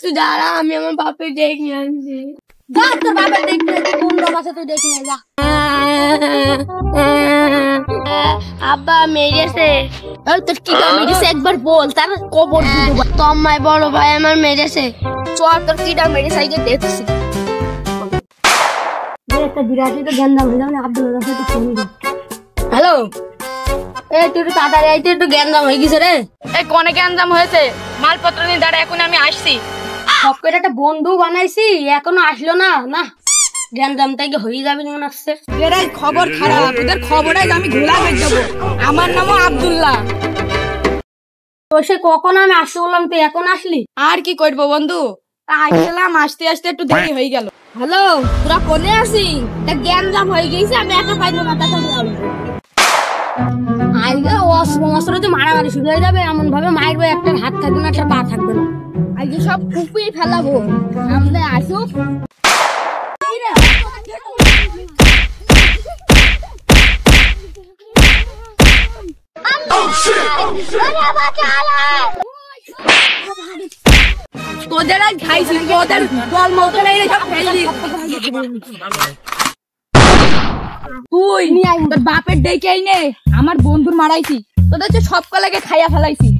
তুই দাঁড়া, আমি আমার বাপের ডেকে আনছি। যা তোর বাপের দেখতে কোন লোক আছে তুই দেখে নে যা। আব্বা মেরেছে। তোর কি মেরেছে একবার বল, তার কবর দিব। তোমায় বড় ভাই আমার মেরেছে। চল তোর কিটা মেরেছে আগে দেখছি। একটা বিরাটি তো গেন্দা হয়ে যাবে আব্দুল রাসে তো ফোন দি। হ্যালো, এই তুই তাড়াতাড়ি আইতে, একটু গ্যান্দাম হয়ে গেছে রে। এই কোনে গ্যান্দাম হয়েছে? মালপত্র নিয়ে দাঁড়া, এখন আমি আসছি। সব করে একটা বন্ধু বানাইছি, এখনো আসলো না। না গ্যান্দাম তাই হয়ে যাবে যেমন আসছে। এরাই খবর খারাপ, তোদের খবরে আমি ঘোলা হয়ে যাবো। আমার নামও আব্দুল্লাহ। তো সে কখন আমি আসতে বললাম, তুই এখন আসলি? আর কি করবো বন্ধু, আসলাম, আসতে আসতে একটু দেরি হয়ে গেল। হ্যালো, তোরা কোনে আসি? গ্যান্দাম হয়ে গেছে, আমি একা পাইবো না। আজকে অস্ত্র তো মারামারি শুরু হয়ে যাবে, এমন ভাবে মারবো একটা হাত থাকবে না, একটা পা থাকবে না। আজকে সব ফুপিয়ে ফেলাবো। সামনে আসুক। তোদের আর খাইছি, তোদের দল মতো নেই সব ফেললি। তুই তোর বাপের ডেকে নে, আমার বন্ধুর মারাইছি, তোদের তো সব কলাকে খাইয়া ফেলাইছি।